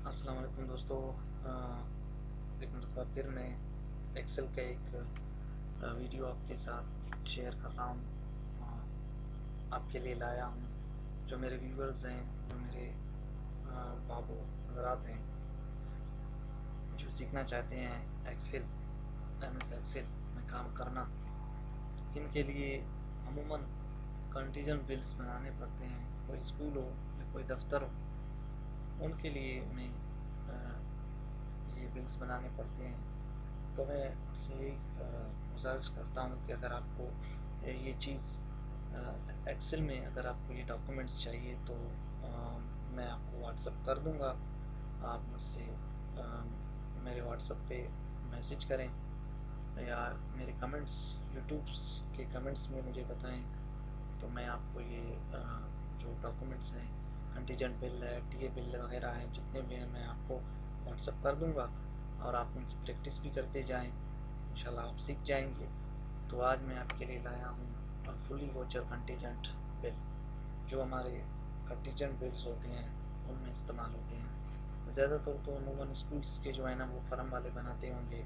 अस्सलाम वालेकुम दोस्तों। एक मरतबा फिर मैं एक्सेल का एक वीडियो आपके साथ शेयर कर रहा हूँ, आपके लिए लाया हूँ। जो मेरे व्यूअर्स हैं, जो मेरे बाबू हजरात हैं, जो सीखना चाहते हैं एक्सेल, MS एक्सेल में काम करना, जिनके लिए अमूमन कंटीजेंट बिल्स बनाने पड़ते हैं, कोई स्कूल हो या कोई दफ्तर हो, उनके लिए उन्हें ये बिल्स बनाने पड़ते हैं। तो मैं आपसे यही गुजारिश करता हूँ कि अगर आपको ये चीज़ एक्सेल में अगर आपको ये डॉक्यूमेंट्स चाहिए तो मैं आपको व्हाट्सअप कर दूँगा। आप मुझसे मेरे व्हाट्सअप पे मैसेज करें या मेरे कमेंट्स, यूट्यूब के कमेंट्स में मुझे बताएं, तो मैं आपको ये जो डॉक्यूमेंट्स हैं, कंटीजेंट बिल है, टीए बिल वगैरह हैं, जितने भी हैं, मैं आपको व्हाट्सअप कर दूँगा और आप उनकी प्रैक्टिस भी करते जाएं। इंशाल्लाह आप सीख जाएंगे। तो आज मैं आपके लिए लाया हूँ फुली वोचर कंटीजेंट बिल, जो हमारे कंटीजेंट बिल्स होते हैं उनमें इस्तेमाल होते हैं। ज़्यादातर तो अमूमन स्कूल्स के जो है ना वो फर्म वाले बनाते होंगे,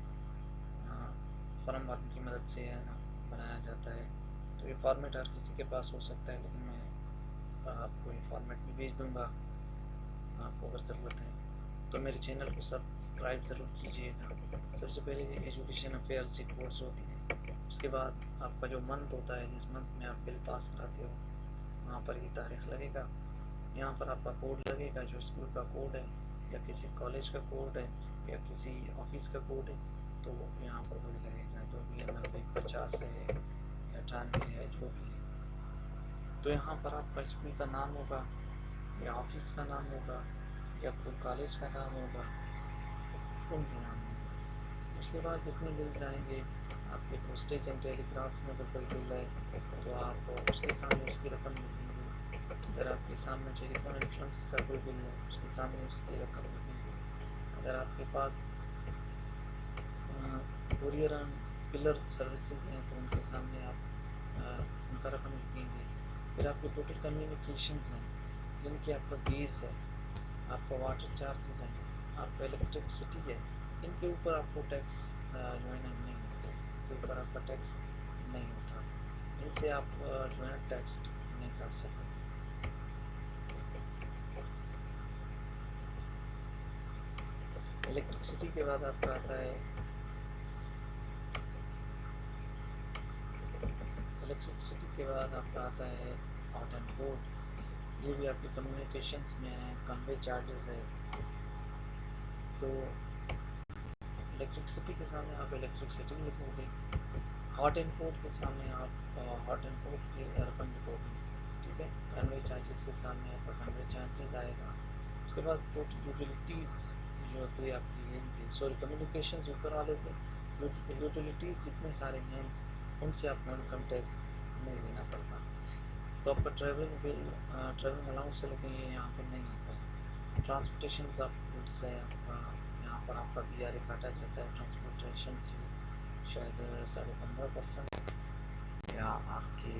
फर्म वालों की मदद से है ना बनाया जाता है। तो ये फॉर्मेट हर किसी के पास हो सकता है, लेकिन मैं आपको ये फॉर्मेट भी भेज दूँगा आपको अगर ज़रूरत है। तो मेरे चैनल को सब्सक्राइब ज़रूर कीजिएगा। सबसे पहले ये एजुकेशन अफेयर्स की कोर्स होती है, उसके बाद आपका जो मंथ होता है, जिस मंथ में आप बिल पास कराते हो, वहाँ पर ये तारीख लगेगा। यहाँ पर आपका कोड लगेगा, जो स्कूल का कोड है या किसी कॉलेज का कोड है या किसी ऑफिस का कोड है, तो यहाँ पर वही लगेगा, जो भी है 90-50 है या 98 है, जो भी है। तो यहाँ पर आपका स्कूल का नाम होगा या ऑफिस का नाम होगा या कोई कॉलेज का नाम होगा, उनके नाम होगा। उसके बाद जितने बिल्स आएंगे, आपके पोस्टेज एंड टेलीग्राफ में अगर कोई बिल है तो आप उसके सामने उसकी रकम लिखेंगे। अगर आपके सामने टेलीफोन एंड ट्रंक्स का कोई बिल है, उसके सामने उसकी रकम लिखेंगे। अगर आपके पास कोरियर एंड पिलर सर्विसेज हैं तो उनके सामने आप उनका रकम लिखेंगे। फिर आपके टोटल कम्युनिकेशंस हैं, जिनकी आपका गैस है, आपका वाटर चार्जेस हैं, आपका इलेक्ट्रिसिटी है, इनके ऊपर आपको टैक्स जो है ना नहीं होता, इनके ऊपर आपका टैक्स नहीं होता। इनसे आप जो है टैक्स नहीं काट सकते। इलेक्ट्रिसिटी के बाद आपका आता है हॉट एंड कोल्ड। ये भी आपके कम्युनिकेशंस में है, कन्वे चार्जेस है। तो इलेक्ट्रिसिटी के सामने आप इलेक्ट्रिसिटी लिखोगे, हॉट एंड कोल्ड के सामने आप हॉट एंड कोल्ड की रकम लिखोगे, ठीक है। कन्वे चार्जेस के सामने आपका कन्वे चार्जेस आएगा। उसके बाद टोटल यूटिलिटीज़ जो होती है आपकी, यही थी, सॉरी कम्युनिकेशंस ऊपर वाले थे। यूटिलिटीज़ जितने सारे हैं उनसे आपको इनकम टैक्स नहीं देना पड़ता। तो आपका ट्रैवलिंग बिल, ट्रैवलिंग अलाउंस है, लेकिन ये यहाँ पर नहीं आता है। ट्रांसपोर्टेशन ऑफ गुड्स है आपका, यहाँ पर आपका BRA काटा जाता है ट्रांसपोर्टेशन से, शायद 15.5% या आपके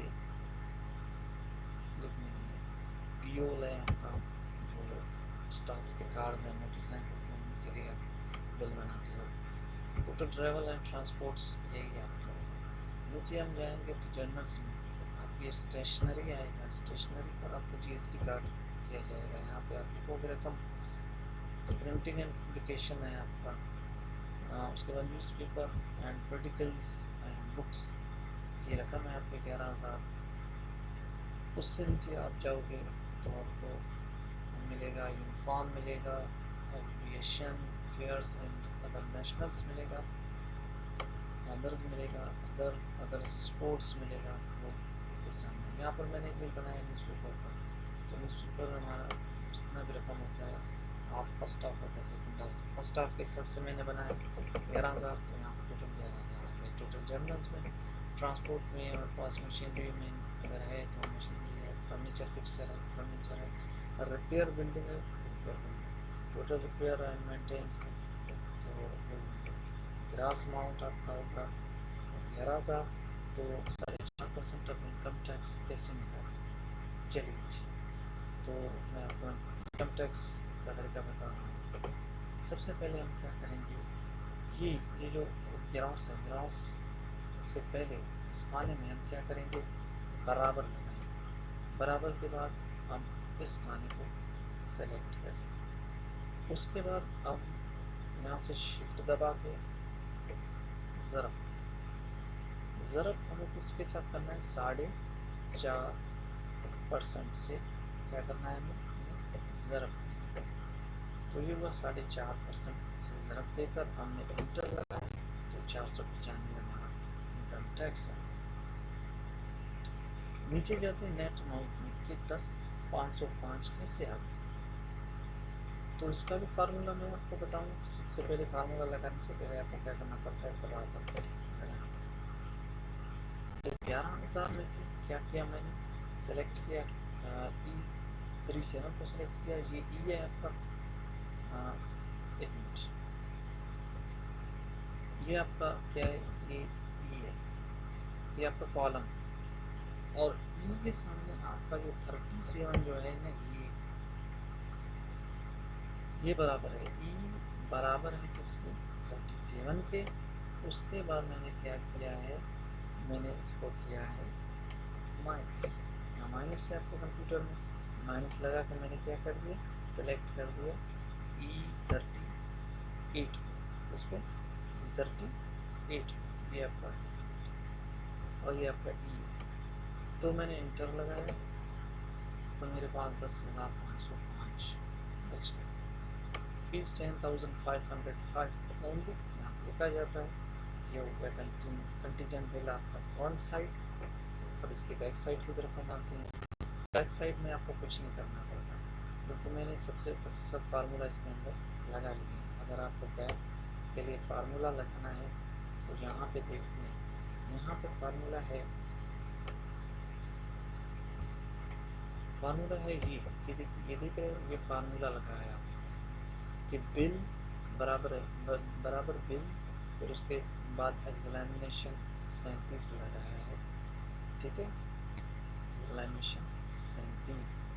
जितने POL है आपका, जो स्टाफ के कार्स हैं, मोटरसाइकिल्स हैं, उनके लिए आप बिल बनाते हो। टोटल ट्रैवल एंड ट्रांसपोर्ट्स यही है आपका। नीचे हम जाएंगे तो जर्नल्स में आपकी स्टेशनरी आएगा, स्टेशनरी पर आपको GST कार्ड किया जाएगा। यहाँ पे आप लिखोगे रकम। तो प्रिंटिंग एंड पब्लिकेशन है आपका, उसके बाद newspaper and articles and books, ये रकम है आपके 11,000। उससे नीचे आप जाओगे तो आपको मिलेगा यूनिफॉर्म मिलेगा, aviation fares and other nationals मिलेगा, अदर्स मिलेगा, अदर स्पोर्ट्स मिलेगा वो के सामने। यहाँ पर मैंने एक बिल बनाया न्यूज़पेपर का, तो न्यूज़पेपर हमारा जितना भी रकम होता है, हाफ फर्स्ट हाफ होता है, सेकेंड हाफ। तो फर्स्ट हाफ के हिसाब से मैंने बनाया 11,000, तो यहाँ पर टोटल 11,000 आ गए। टोटल जर्नल्स में, ट्रांसपोर्ट में, और पास मशीनरी में अगर है तो मशीनरी है, फर्नीचर फिक्सर है तो फर्नीचर है, रिपेयर बिल्डिंग है repair building, total repair and maintenance है तो ग्रास अमाउंट आपका होगा 11,000। तो 4.5% ऑफ इनकम टैक्स कैसे निकालें, चलिए जी। तो मैं आपको इनकम टैक्स का तरीका बता रहा हूँ। सबसे पहले हम क्या करेंगे, ये जो ग्रास है, ग्रास से पहले इस खाने में हम क्या करेंगे, बराबर लगाएंगे। बराबर के बाद हम इस खाने को सेलेक्ट करेंगे। उसके बाद हम यहाँ से शिफ्ट दबा के ज़रब हमें किसके साथ करना है, 4.5% से क्या करना है हमें, ज़रब। तो ये हुआ 4.5% से ज़रब देकर हमने इंटर लगाया तो 495 हमारा इनकम टैक्स है। नीचे जाते हैं नेट अमाउंट में कि 10,505 कैसे आ गया, तो इसका भी फार्मूला मैं आपको बताऊँ। सबसे पहले फार्मूला लगाने से पहले आपको क्या करना पड़ता है, बराबर लगाना। तो 11,000 में से क्या किया मैंने, सेलेक्ट किया E37 को सेलेक्ट किया। ये ई है आपका, एक मिनट, ये आपका क्या है, ये ई है, ये आपका कॉलम। और ई के सामने आपका जो 37 जो है ना, ये बराबर है, ई बराबर है किसके, 37 के। उसके बाद मैंने क्या किया है, मैंने इसको किया है माइनस। यहाँ माइनस है आपको कंप्यूटर में, माइनस लगा कर मैंने क्या कर दिया, सेलेक्ट कर दिया E38 को, इसको E38, ये आपका और ये आपका ई। तो मैंने इंटर लगाया तो मेरे पास 10,505 बच गया। Is 10,505 ओनली यहाँ लिखा जाता है। ये हो गया कंटीजेंट बिल आपका फ्रंट साइड। अब इसके बैक साइड की तरफ हम आते हैं। बैक साइड में आपको कुछ नहीं करना पड़ता क्योंकि मैंने सब फार्मूला इसके अंदर लगा लिए हैं। अगर आपको बैक के लिए फार्मूला लगाना है तो यहाँ पे देखते हैं, यहाँ पे फार्मूला है, ये देखिए, ये देख रहे हो, ये फार्मूला लगाया कि बिल बराबर है, बराबर बिल, फिर उसके बाद एग्जामिनेशन 37 लगाया है, ठीक है। एग्जामिनेशन 37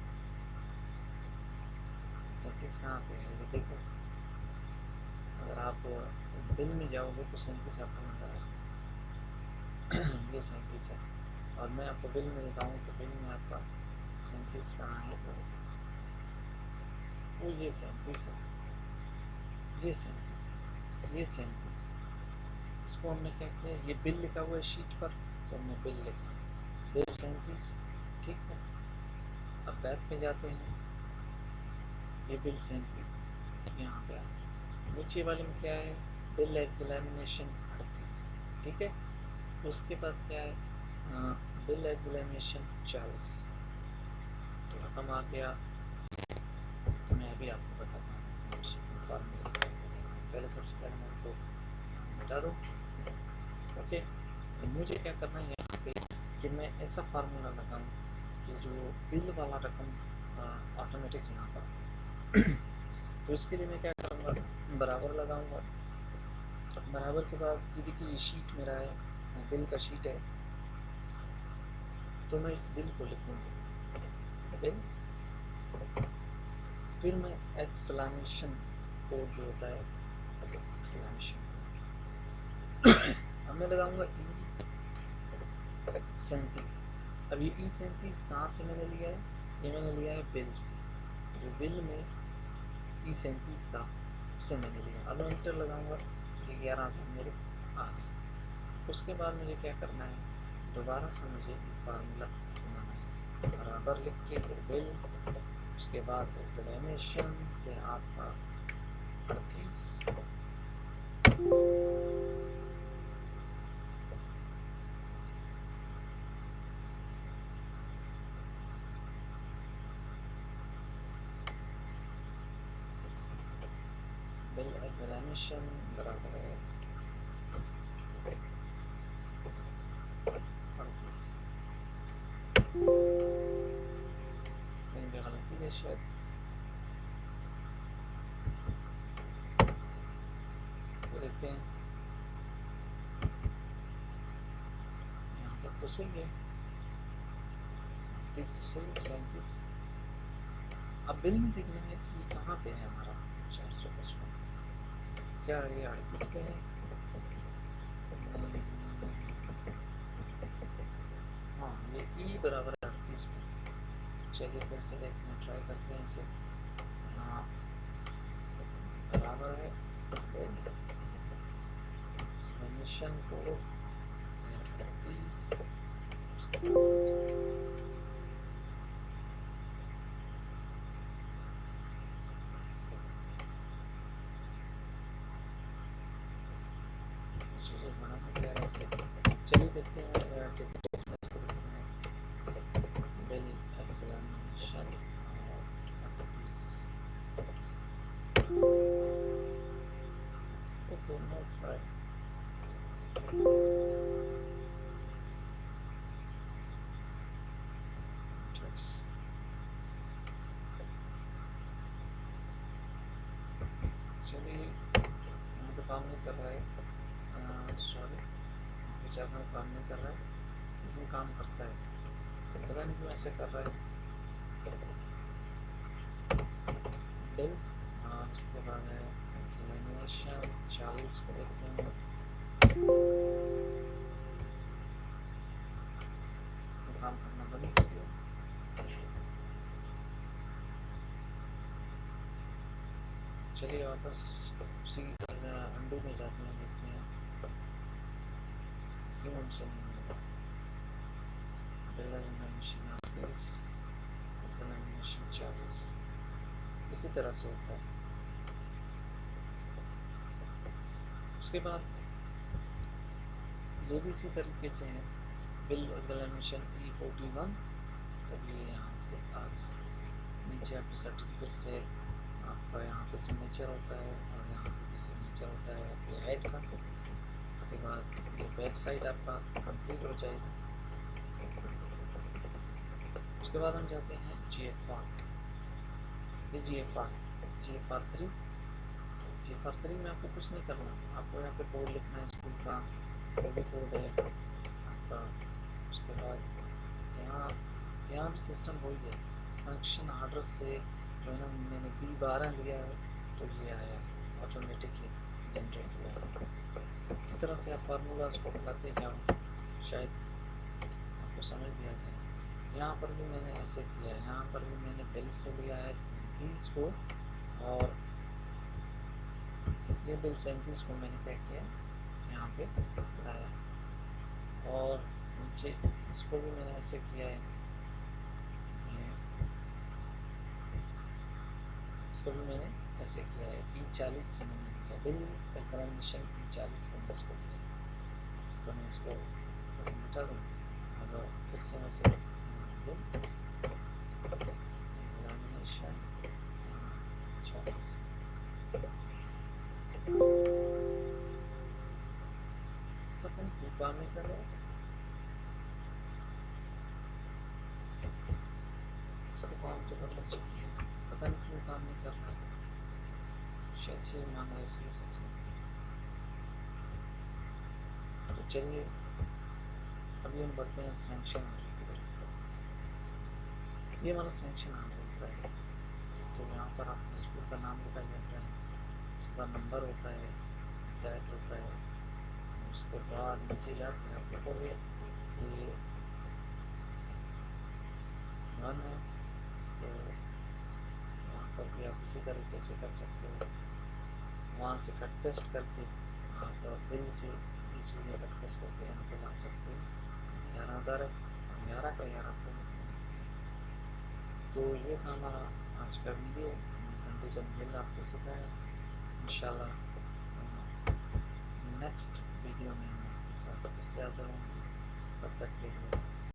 कहाँ पे है, ये देखो। अगर आप बिल में जाओगे तो 37 आपको नजर आएगा। ये 37 है। और मैं आपको बिल में दिखाऊँ तो बिल में आपका 37 कहाँ है, तो वो ये 37 है, ये 37 है, ये 37। इसको हमने क्या किया, ये बिल लिखा हुआ है शीट पर तो हमने बिल लिखा, बिल 37, ठीक है। अब बैक पे जाते हैं, ये बिल 37 यहाँ पे आ, नीचे वाले में क्या है, बिल एग्जामिनेशन 38, ठीक है। उसके बाद क्या है, बिल एग्जामिनेशन 40, तो रकम आ गया। तो मैं अभी आपको बताता हूँ फार्मूला। पहले सबसे पहले मैं आपको बता दूँ, ओके। तो मुझे क्या करना है यहाँ पे कि मैं ऐसा फार्मूला लगाऊँ कि जो बिल वाला रकम ऑटोमेटिक यहाँ पर तो इसके लिए मैं क्या करूँगा, बराबर लगाऊंगा। बराबर के बाद ये देखिए, ये शीट मेरा है, बिल का शीट है, तो मैं इस बिल को लिखूँगा बिल, फिर मैं एक्सक्लेमेशन कोड जो होता है, एक्सक्लेमेशन अब मैं लगाऊंगा E37। अब ये E37 कहाँ से मैंने लिया है, ये मैंने लिया है बिल से, जो बिल में E37 था उसे मैंने लिया। अब मैं इंटर लगाऊंगा तो ये 11,000 मेरे आ गए। उसके बाद मुझे क्या करना है, दोबारा से मुझे फार्मूला बनाना है, बराबर लिख के फिर बिल, उसके बाद एग्जामिनेशन, फिर आपका 38, बिल एग्जामिनेशन बराबर है 38। कहीं पे गलती है शायद, तो देखते हैं, यहाँ तक तो सही है, 38 तो सही है, 37। अब बिल में देखना है कि कहाँ पे है हमारा 455? क्या ये 38 पे है? नहीं, हाँ ये ई बराबर 38 पे। चलिए फिर से देखते हैं, ट्राई करते हैं इसे। हाँ बराबर है एक्सप्लेनेशन को 38। चलिए बड़ा हो गया है। चलिए देखते हैं कितने इसमें इसको देखते हैं। Bill explanation 38। Okay know try. चलिए यहाँ पे काम नहीं कर रहा है, सॉरी विचार में काम नहीं कर रहा है, लेकिन काम करता है। पता नहीं क्यों ऐसे कर रहा है। बिल उसके बाद है एग्जामिनेशन 40 को देखते हैं। काम करना बंद कर दिया। चलिए वापस उसी अंडू में जाते हैं, देखते हैं क्यों हमसे नहीं होगा। एग्जामिनेशन 38, एग्जामिनेशन 40 इसी तरह से होता है। उसके बाद ये भी इसी तरीके से है। बिल एग्जामिनेशन E41, तब ये यहाँ पे आ गया। नीचे आपके सर्टिफिकेट से आपका यहाँ पे सिग्नेचर होता है और यहाँ पे भी सिग्नेचर होता है आपके हेड का। उसके बाद ये बैक साइड आपका कंप्लीट हो जाएगी। उसके बाद हम जाते हैं GFR। ये GFR 3 में आपको कुछ नहीं करना, आपको यहाँ पे कोड लिखना है स्कूल का, जो भी कोड है आपका। उसके बाद यहाँ भी सिस्टम वही है। सैंक्शन आर्डर से जो है ना, मैंने B12 लिया है तो ये आया है ऑटोमेटिकली जनरेट हुआ। इसी तरह से आप फार्मूला उसको लगाते जाओ, शायद आपको समझ भी आ जाए। यहाँ पर भी मैंने ऐसे किया है, यहाँ पर भी मैंने बिल से लिया है 37 को, और ये बिल 37 को मैंने क्या किया यहाँ पे लाया, और नीचे इसको भी मैंने ऐसे किया है, इसको भी मैंने ऐसे किया है। E40 से मैंने लिया बिल एग्जामिनेशन, E40 से मैं इसको लिया, तो मैं इसको मिटा दूँ और फिर से मैं इसे बिल एग्जामिनेशन 40। पता नहीं क्यों काम नहीं कर रहा है, इस्तेमाल तो करना चाहिए, पता नहीं क्यों काम नहीं कर रहा है, शायद से मांग रहा है इसी वजह से। तो चलिए अभी हम बढ़ते हैं सैंक्शन ऑर्डर की तरफ। ये हमारा सैंक्शन ऑर्डर होता है, तो यहाँ पर आपका स्कूल का नाम लिखा जाता है, उसका नंबर होता है, डेट होता है। उसके बाद नीचे जाके आप लिखोगे कि 1 है, तो यहाँ पर भी आप इसी तरीके से कर सकते हो। वहाँ से कट पेस्ट करके आप बिल से ये चीज़ें कट पेस्ट करके यहाँ पे ला सकते हो। 11,000 है, 11 का 11 आपको। तो ये था हमारा आज का वीडियो, कंटीजेंट बिल आपको सिखाया। इंशाल्लाह नेक्स्ट वीडियो में हम आपके साथ फिर से हाजिर होंगे। तब तक के लिए